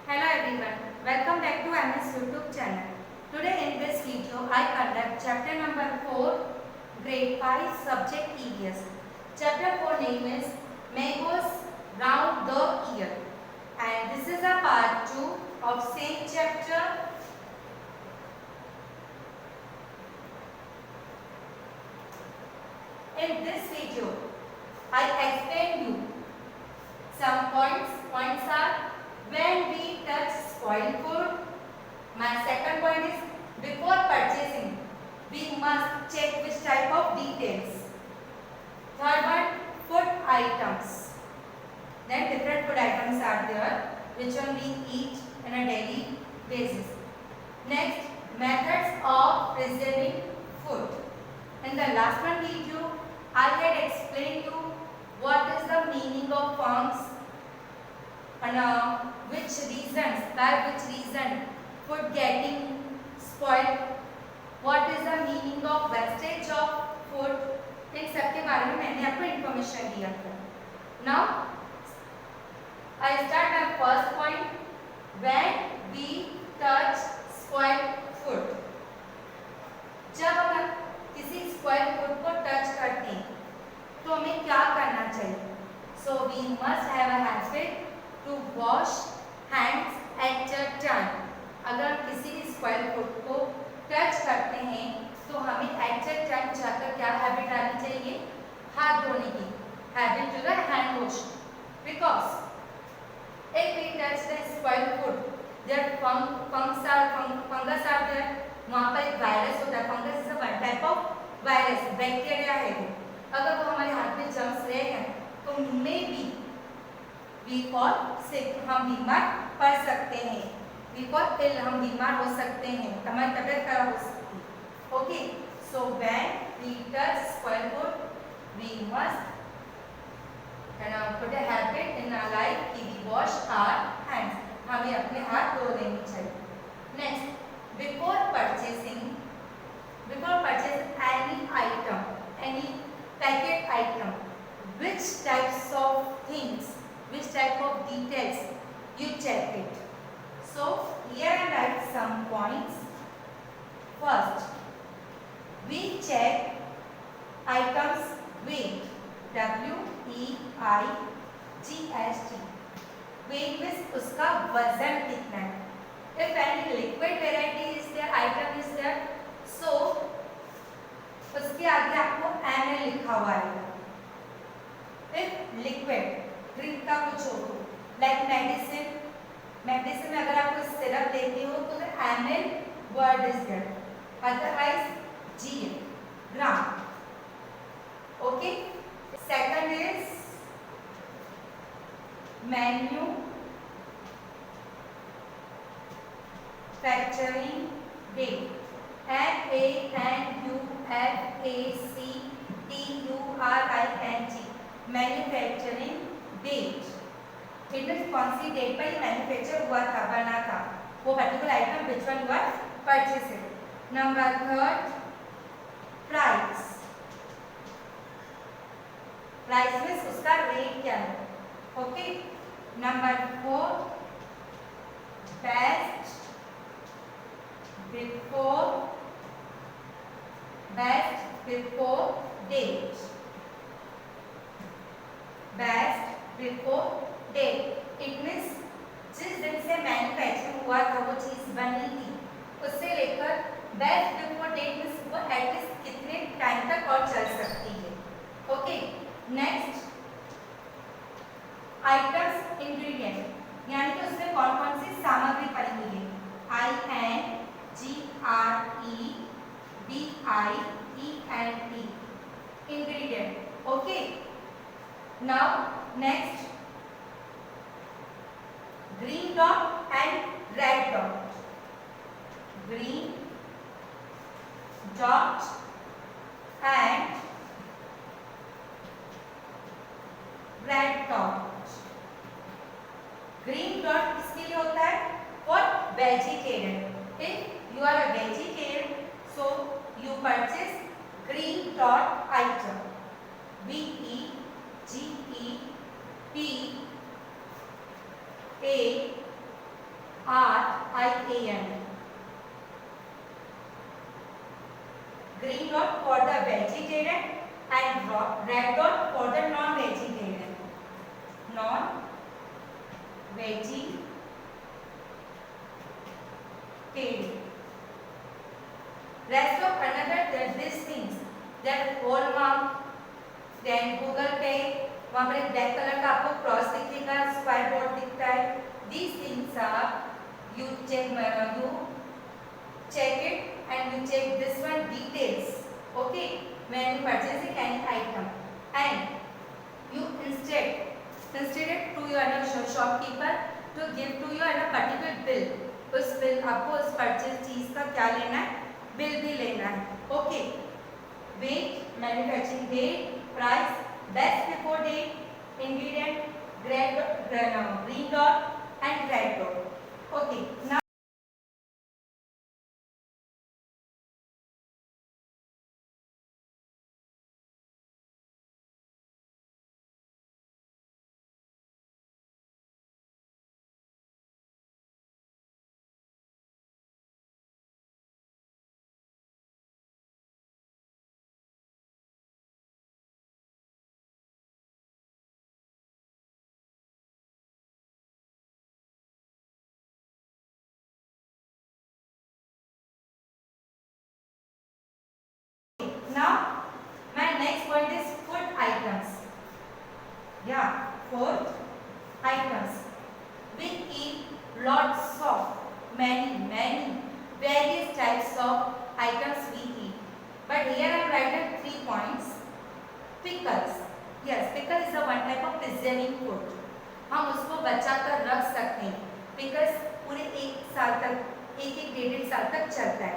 Hello everyone, welcome back to MS YouTube channel. Today in this video I conduct chapter number 4, grade 5, subject EVS. Chapter 4 name is Mangoes Round the Year, and this is a part 2 of same chapter. In this video I explain you some points. Points are when we touch spoiled food. My second point is before purchasing we must check which type of details. Third one, food items. Then different food items are there which one we eat on a daily basis. Next, methods of preserving food. In the last one video I had explained you what is the meaning of fungus and which reasons, by which reason food getting spoiled, what is the meaning of wastage of food, इन सब के बारे में मैंने आपको information दिया था. Now I start my first point. When we touch spoiled food, जब हम किसी spoiled food को touch करते हैं तो हमें क्या करना चाहिए? So we must have a habit to wash hands at a time. अगर किसी भी spoiled food को टच करते हैं तो हमें at a time जाकर क्या हैबिट डालनी चाहिए? हाथ धोने की हैबिट जो है hand wash. Because if we touch the spoiled food, there fungus are there. वहाँ पर एक वायरस होता है. Fungus is one type of virus, bacteria है वो. अगर वो हमारे हाथ में जम्स रह गए तो maybe we fall sick, हम बीमार पड़ सकते हैं. वी फॉल इल, हम बीमार हो सकते हैं, हमारी तबीयत खराब हो सकती है. Okay, so when we touch spoiled food we must put a habit in our life कि we wash our hands. हमें अपने हाथ धो लेने चाहिए. Next, before purchasing any item, any packet item, which types of things, which type of details you check it. So here I write some points. First, we check items weight, WEIGHT. weight means उसका वजन कितना है. If any liquid variety is there, item is there, so उसके आगे आपको ml लिखा हुआ है. If liquid ड्रिंक का कुछ हो, लाइक मेडिसिन में अगर आप कोई सिरप लेते हो तो ml word is there, otherwise gl, gram. Okay, second is manufacturing date, MANUFACTURING, manufacturing date. It means कौन सी डेट पर ये मैन्युफैक्चर हुआ था, बना था वो particular item, which one you are purchasing. Number third, price. Price means उसका रेट क्या है. Okay. Number four, best before date. Best before date it means जिस दिन से मैन्युफैक्चरिंग हुआ था वो चीज बनी थी उससे लेकर बेस्ट बिफोर डेट मीन्स वो एटलीस्ट कितने टाइम तक और चल सकती है. ओके. नेक्स्ट, आइटम्स इंग्रेडिएंट, यानी कि उसमें कौन कौन सी सामग्री पड़ी हुई है. INGREDIENT, ingredient. Okay. Now next, green dot and red dot. Green dot and red dot. Green dot किसके लिए होता है? For vegetarian. If you are a vegetarian, so you purchase green dot item. VEGEP A RIAN. Green dot for the vegetarian and red dot for the non-vegetarian. Non-vegetarian. Rest of another these things that Walmart, then Google Pay, वहाँ पर एक black colour का आपको cross दिखेगा, square board दिखता है. These things are you check it and you check this one details. Okay, when you purchasing any item and you instead to your shopkeeper to give to you a particular bill. उस bill आपको उस purchase चीज का क्या लेना है, bill भी लेना है. Okay, wait, manufacturing date, price, best before date, ingredient, green dot and red dot. Okay, now now my next point is food items. Yeah, food items. We eat lots of many various types of items we eat. But here I am writing 3 points. Pickles. Yes, pickle is a one type of preserving food. हम उसको बचा कर रख सकते हैं. Pickles पूरे एक साल तक, एक डेढ़ साल तक चलता है.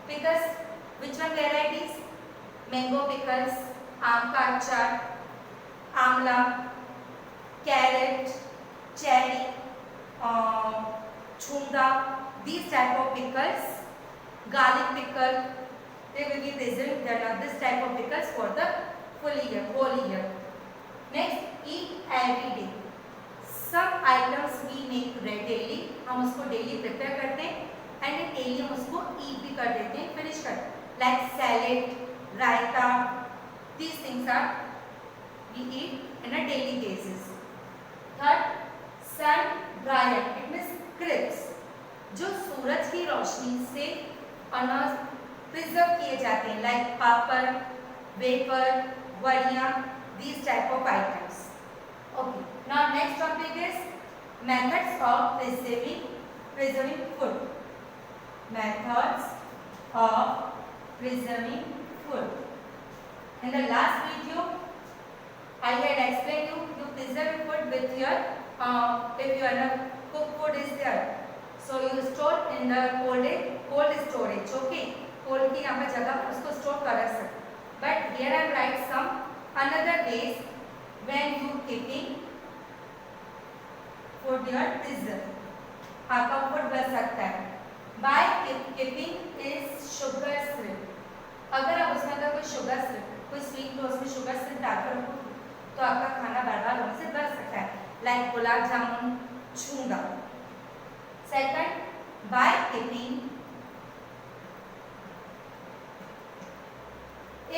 Pickles, which one varieties? Mango pickles, आम का अचार, आमला, कैरेट, चेरी, छुंगा, these type of pickles, garlic pickle, they will be present. There are this type of pickles for the whole year. Next, eat every day. Some items we make daily, हम उसको daily prepare करते हैं and daily हम उसको eat भी कर देते हैं, finish करते हैं. Like salad, raita, these things are we eat in a daily basis. Third, sun dryer, it means crisps, जो सूरज की रोशनी से अनाज प्रिजर्व किए जाते हैं, like पापड़, वेपर, वड़ियाँ, these type of items. Okay, now next topic is methods of preserving food. Methods of preserving food. In the last video, I had explained you preserve food with your if your cooked food is there, so you store in the cold storage. Okay, cold की यहाँ पर जगह पर उसको store कर सकते. But here I write some another ways when you keeping food your preserve. आपका food बच सकता है. By keeping is sugar syrup. अगर आप उसमें अगर कोई शुगर सिरप, कोई स्वीट हो उसमें शुगर सिरप डालकर रखो तो आपका खाना बर्बाद होने से बच सकता है. लाइक गुलाब जामुन, छुंगा. Second, by keeping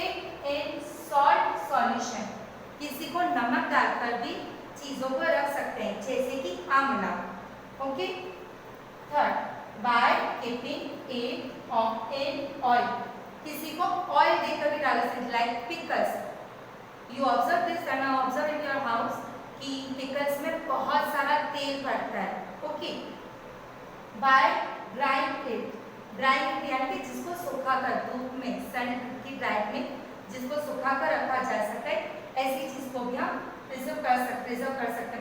it in salt solution. किसी को नमक डालकर भी चीजों को रख सकते हैं, जैसे कि amla. Okay. Third, by keeping it in oil. किसी को ऑयल देकर भी डाल सकते, like pickles. You observe this and observe in your house कि पिकल्स में बहुत सारा तेल पड़ता है. Okay. By drying it. Drying it यानी कि जिसको सुखाकर धूप में, सन की ड्राइड में जिसको सुखाकर रखा जा सकता है, ऐसी चीज को भी हम प्रिजर्व कर सकते हैं,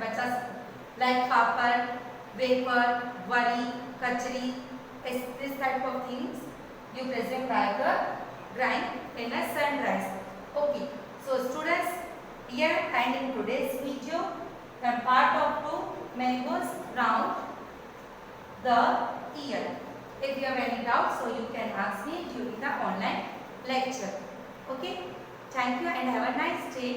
बचा सकते हैं. लाइक पापड़, वेपर, वड़ी, कचरी, this type of things you present by the drying in a sun dries. Okay, so students, here and in today's video the part of 2 mangoes round the ear. If you have any doubt, so you can ask me during the online lecture. Okay, thank you and have a nice day.